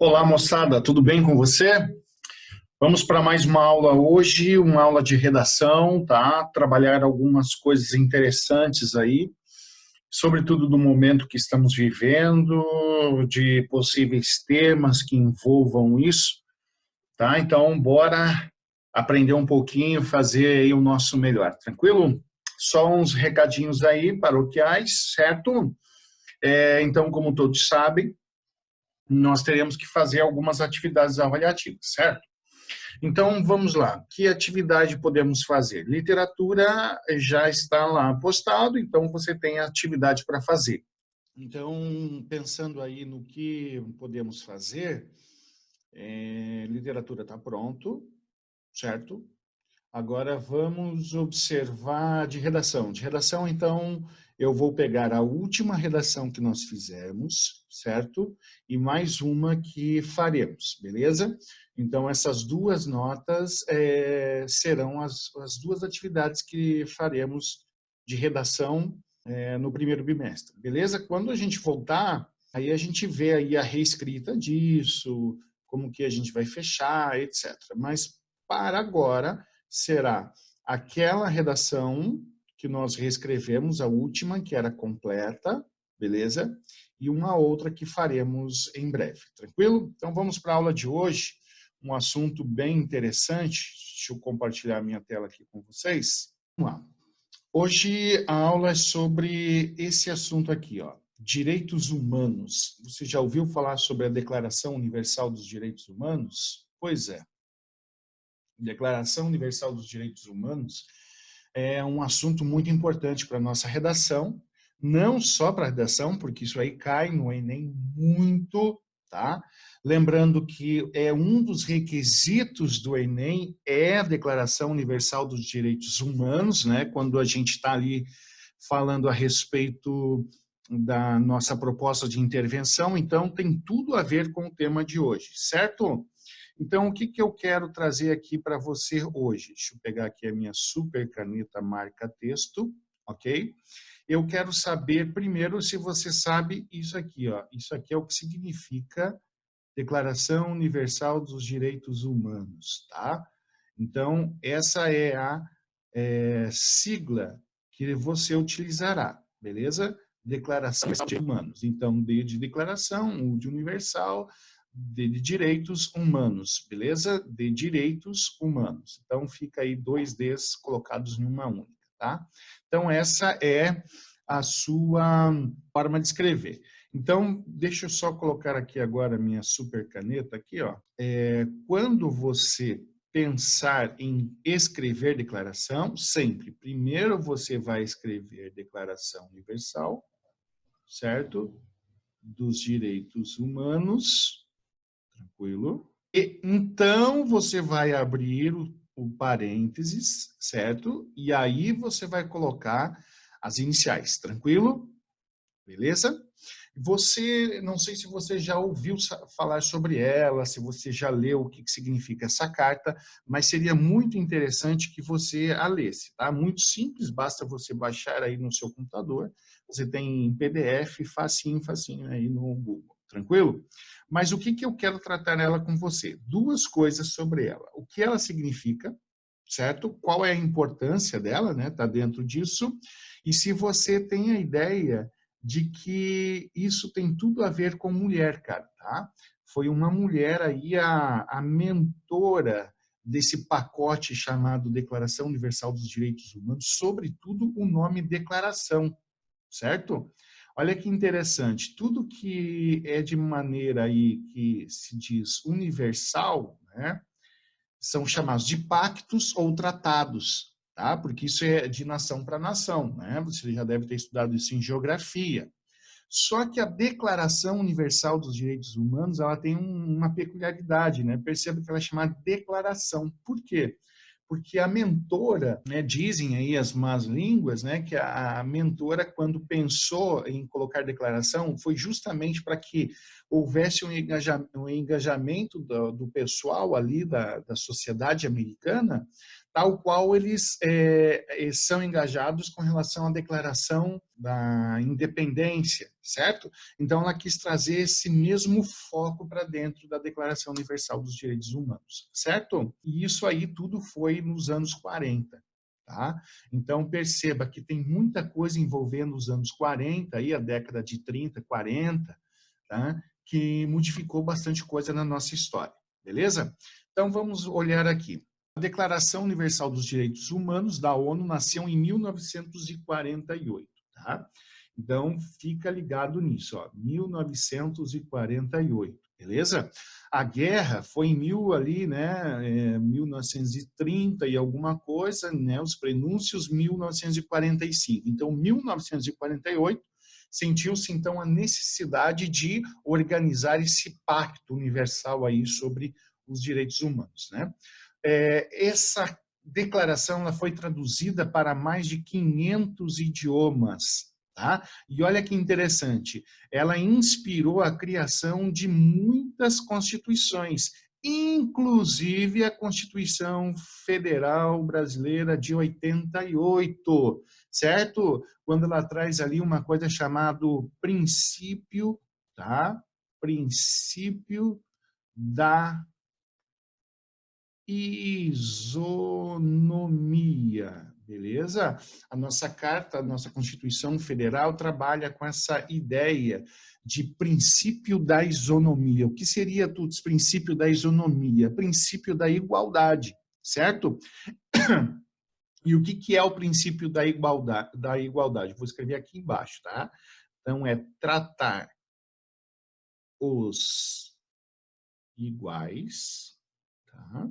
Olá, moçada, tudo bem com você? Vamos para mais uma aula hoje, uma aula de redação, tá? Trabalhar algumas coisas interessantes aí, sobretudo do momento que estamos vivendo, de possíveis temas que envolvam isso, tá? Então, bora aprender um pouquinho, fazer aí o nosso melhor, tranquilo? Só uns recadinhos aí paroquiais, certo? Então, como todos sabem, nós teremos que fazer algumas atividades avaliativas, certo? Então, vamos lá. Que atividade podemos fazer? Literatura já está lá postado, então você tem atividade para fazer. Então, pensando aí no que podemos fazer, literatura está pronto, certo? Agora vamos observar de redação. De redação, então, eu vou pegar a última redação que nós fizemos, certo? E mais uma que faremos, beleza? Então, essas duas notas serão as duas atividades que faremos de redação no primeiro bimestre, beleza? Quando a gente voltar, aí a gente vê aí a reescrita disso, como que a gente vai fechar, etc. Mas, para agora, será aquela redação que nós reescrevemos, a última, que era completa, beleza? E uma outra que faremos em breve, tranquilo? Então, vamos para a aula de hoje, um assunto bem interessante. Deixa eu compartilhar minha tela aqui com vocês. Vamos lá. Hoje a aula é sobre esse assunto aqui, ó, direitos humanos. Você já ouviu falar sobre a Declaração Universal dos Direitos Humanos? Pois é. Declaração Universal dos Direitos Humanos é um assunto muito importante para a nossa redação, não só para a redação, porque isso aí cai no Enem muito, tá? Lembrando que um dos requisitos do Enem é a Declaração Universal dos Direitos Humanos, né? Quando a gente está ali falando a respeito da nossa proposta de intervenção, então tem tudo a ver com o tema de hoje, certo? Então, o que eu quero trazer aqui para você hoje? Deixa eu pegar aqui a minha super caneta marca-texto, ok? Eu quero saber, primeiro, se você sabe isso aqui, ó. Isso aqui é o que significa Declaração Universal dos Direitos Humanos, tá? Então, essa é a sigla que você utilizará, beleza? Declaração de Direitos Humanos. Então, D de declaração, U de universal, D de direitos humanos, beleza? De direitos humanos. Então, fica aí dois Ds colocados em uma única, tá? Então, essa é a sua forma de escrever. Então, deixa eu só colocar aqui agora a minha super caneta aqui, ó. Quando você pensar em escrever declaração, sempre, primeiro você vai escrever Declaração Universal, certo? Dos direitos humanos, tranquilo? E então você vai abrir o parênteses, certo? E aí você vai colocar as iniciais, tranquilo? Beleza? Você, não sei se você já ouviu falar sobre ela, se você já leu o que significa essa carta, mas seria muito interessante que você a lesse, tá? Muito simples, basta você baixar aí no seu computador, você tem em PDF, facinho, facinho aí no Google, tranquilo? Mas o que eu quero tratar nela com você? Duas coisas sobre ela. O que ela significa, certo? Qual é a importância dela, né? Tá dentro disso. E se você tem a ideia de que isso tem tudo a ver com mulher, cara, tá? Foi uma mulher aí a mentora desse pacote chamado Declaração Universal dos Direitos Humanos, sobretudo o nome declaração, certo? Olha que interessante, tudo que é de maneira aí que se diz universal, né, são chamados de pactos ou tratados, tá? Porque isso é de nação para nação, né? Você já deve ter estudado isso em geografia. Só que a Declaração Universal dos Direitos Humanos, ela tem uma peculiaridade, né? Perceba que ela é chamada declaração. Por quê? Porque a mentora, né, dizem aí as más línguas, né, que a mentora, quando pensou em colocar declaração, foi justamente para que houvesse um engajamento do pessoal ali da sociedade americana, tal qual eles são engajados com relação à Declaração da Independência, certo? Então, ela quis trazer esse mesmo foco para dentro da Declaração Universal dos Direitos Humanos, certo? E isso aí tudo foi nos anos 40. Tá? Então, perceba que tem muita coisa envolvendo os anos 40, aí, a década de 30, 40, tá? Que modificou bastante coisa na nossa história, beleza? Então, vamos olhar aqui. A Declaração Universal dos Direitos Humanos da ONU nasceu em 1948, tá? Então, fica ligado nisso, ó, 1948, beleza? A guerra foi em 1930 e alguma coisa, né? Os prenúncios 1945. Então, 1948 sentiu-se então a necessidade de organizar esse pacto universal aí sobre os direitos humanos, né? Essa declaração ela foi traduzida para mais de 500 idiomas, tá? E olha que interessante, ela inspirou a criação de muitas constituições, inclusive a Constituição Federal Brasileira de 88, certo? Quando ela traz ali uma coisa chamada princípio, tá? Princípio da isonomia, beleza? A nossa carta, a nossa Constituição Federal trabalha com essa ideia de princípio da isonomia. O que seria, Tuts, princípio da isonomia? Princípio da igualdade, certo? E o que é o princípio da igualdade? Vou escrever aqui embaixo, tá? Então, é tratar os iguais, tá?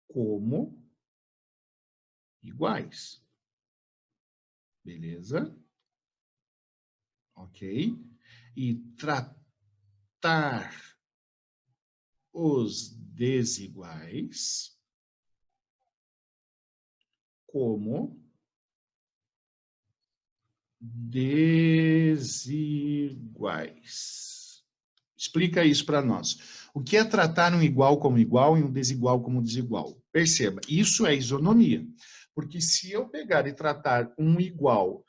Como iguais. Beleza? Ok? E tratar os desiguais como desiguais. Explica isso para nós. O que é tratar um igual como igual e um desigual como desigual? Perceba, isso é isonomia. Porque se eu pegar e tratar um igual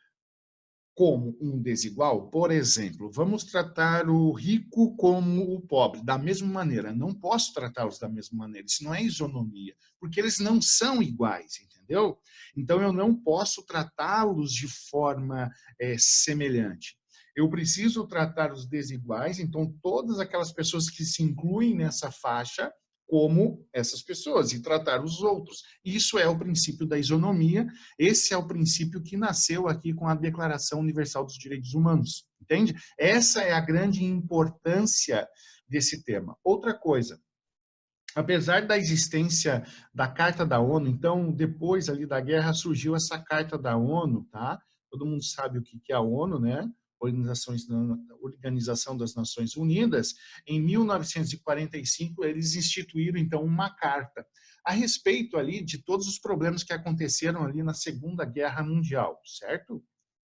como um desigual, por exemplo, vamos tratar o rico como o pobre, da mesma maneira. Não posso tratá-los da mesma maneira, isso não é isonomia, porque eles não são iguais, entendeu? Então, eu não posso tratá-los de forma semelhante. Eu preciso tratar os desiguais, então, todas aquelas pessoas que se incluem nessa faixa, como essas pessoas, e tratar os outros. Isso é o princípio da isonomia, esse é o princípio que nasceu aqui com a Declaração Universal dos Direitos Humanos, entende? Essa é a grande importância desse tema. Outra coisa, apesar da existência da Carta da ONU, então, depois ali da guerra surgiu essa Carta da ONU, tá? Todo mundo sabe o que é a ONU, né? Organização das Nações Unidas. Em 1945, eles instituíram, então, uma carta a respeito ali de todos os problemas que aconteceram ali na Segunda Guerra Mundial, certo?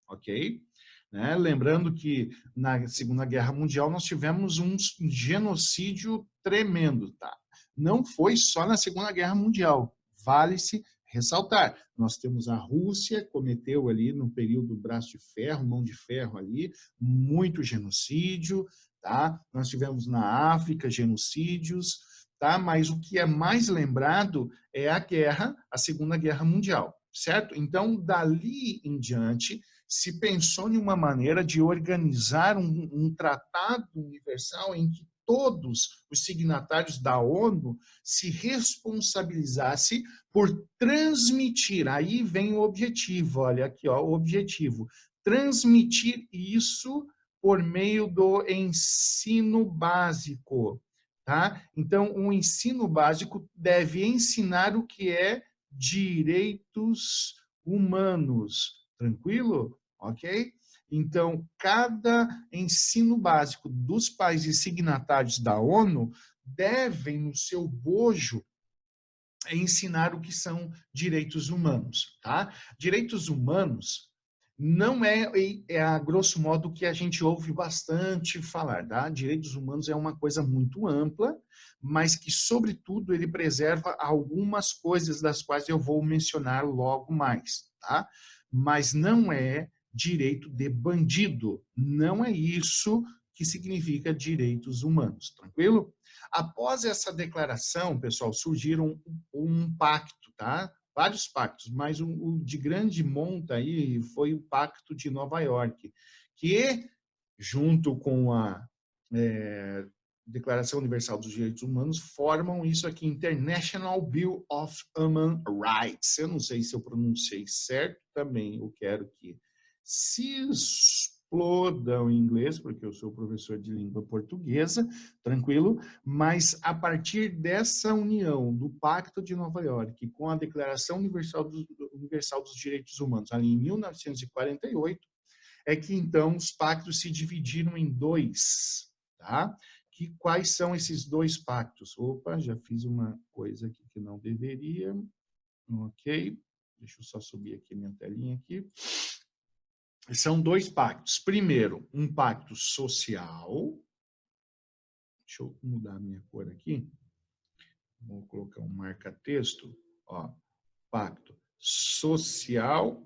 Ok? Né? Lembrando que na Segunda Guerra Mundial nós tivemos um genocídio tremendo, tá? Não foi só na Segunda Guerra Mundial, vale-se ressaltar. Nós temos a Rússia, cometeu ali no período braço de ferro, mão de ferro ali, muito genocídio, tá? Nós tivemos na África genocídios, tá? Mas o que é mais lembrado é a guerra, a Segunda Guerra Mundial, certo? Então, dali em diante, se pensou em uma maneira de organizar um tratado universal em que todos os signatários da ONU se responsabilizassem por transmitir, aí vem o objetivo, olha aqui, ó, o objetivo, transmitir isso por meio do ensino básico, tá? Então, o ensino básico deve ensinar o que é direitos humanos, tranquilo? Ok? Então, cada ensino básico dos países signatários da ONU devem, no seu bojo, ensinar o que são direitos humanos, tá? Direitos humanos não é a grosso modo o que a gente ouve bastante falar, tá? Direitos humanos é uma coisa muito ampla, mas que, sobretudo, ele preserva algumas coisas das quais eu vou mencionar logo mais, tá? Mas não é direito de bandido, não é isso que significa direitos humanos, tranquilo? Após essa declaração, pessoal, surgiram um pacto, tá? Vários pactos, mas o de grande monta aí foi o Pacto de Nova York, que, junto com a Declaração Universal dos Direitos Humanos, formam isso aqui, International Bill of Human Rights. Eu não sei se eu pronunciei certo, também eu quero que se explodam em inglês, porque eu sou professor de língua portuguesa, tranquilo, mas a partir dessa união do Pacto de Nova York com a Declaração Universal dos Direitos Humanos, ali em 1948, é que então os pactos se dividiram em dois, tá? Quais são esses dois pactos? Opa, já fiz uma coisa aqui que não deveria. Ok, deixa eu só subir aqui minha telinha aqui. São dois pactos. Primeiro, um pacto social. Deixa eu mudar a minha cor aqui. Vou colocar um marca-texto. Ó, pacto social,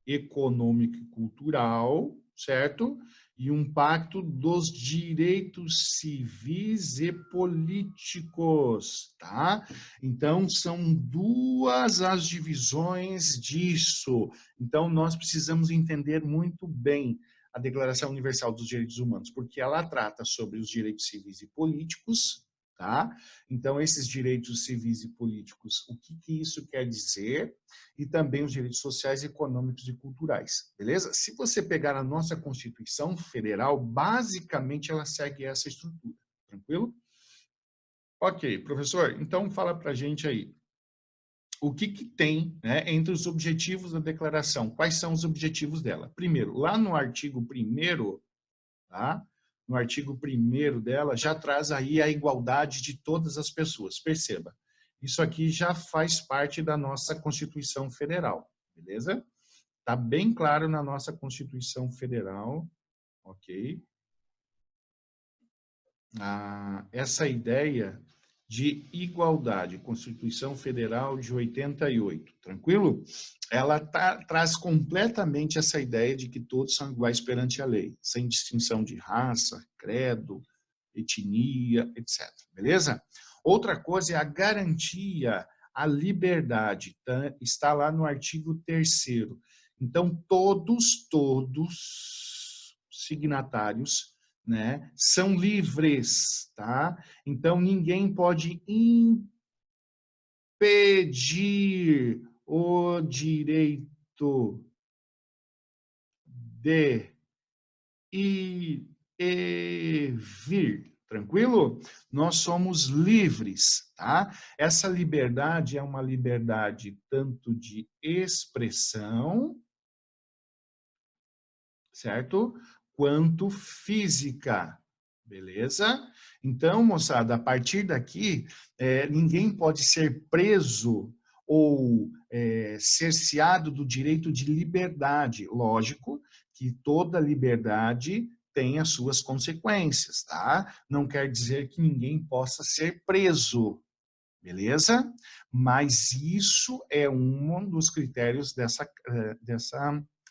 econômico e cultural, certo? E um pacto dos direitos civis e políticos, tá? Então, são duas as divisões disso. Então, nós precisamos entender muito bem a Declaração Universal dos Direitos Humanos, porque ela trata sobre os direitos civis e políticos, tá? Então, esses direitos civis e políticos, o que isso quer dizer? E também os direitos sociais, econômicos e culturais, beleza? Se você pegar a nossa Constituição Federal, basicamente ela segue essa estrutura, tranquilo? Ok, professor, então fala pra gente aí, o que tem, né, entre os objetivos da declaração? Quais são os objetivos dela? Primeiro, lá no artigo 1º, tá? No artigo 1º dela, já traz aí a igualdade de todas as pessoas. Perceba, isso aqui já faz parte da nossa Constituição Federal, beleza? Está bem claro na nossa Constituição Federal, ok? Essa ideia de igualdade, Constituição Federal de 88, tranquilo? Ela traz completamente essa ideia de que todos são iguais perante a lei, sem distinção de raça, credo, etnia, etc. Beleza? Outra coisa é a garantia à liberdade, tá? Está lá no artigo 3º. Então, todos signatários, né, são livres, tá? Então, ninguém pode impedir o direito de ir e vir, tranquilo? Nós somos livres, tá? Essa liberdade é uma liberdade tanto de expressão, certo? Quanto física, beleza? Então, moçada, a partir daqui, ninguém pode ser preso ou cerceado do direito de liberdade. Lógico que toda liberdade tem as suas consequências, tá? Não quer dizer que ninguém possa ser preso, beleza? Mas isso é um dos critérios dessa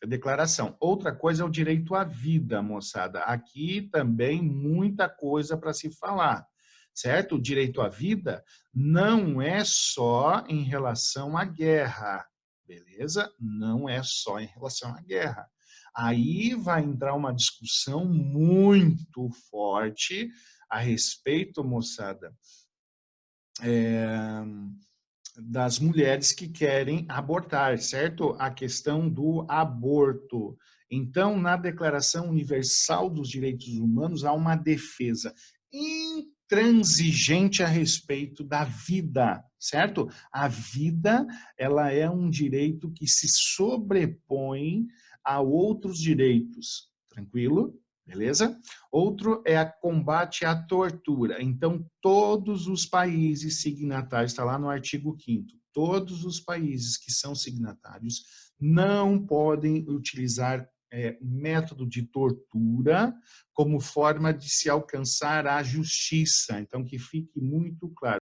declaração. Outra coisa é o direito à vida, moçada. Aqui também muita coisa para se falar, certo? O direito à vida não é só em relação à guerra, beleza? Não é só em relação à guerra. Aí vai entrar uma discussão muito forte a respeito, moçada, das mulheres que querem abortar, certo? A questão do aborto. Então, na Declaração Universal dos Direitos Humanos, há uma defesa intransigente a respeito da vida, certo? A vida, ela é um direito que se sobrepõe a outros direitos, tranquilo? Beleza? Outro é a combate à tortura. Então, todos os países signatários, está lá no artigo 5º, todos os países que são signatários não podem utilizar método de tortura como forma de se alcançar a justiça. Então, que fique muito claro.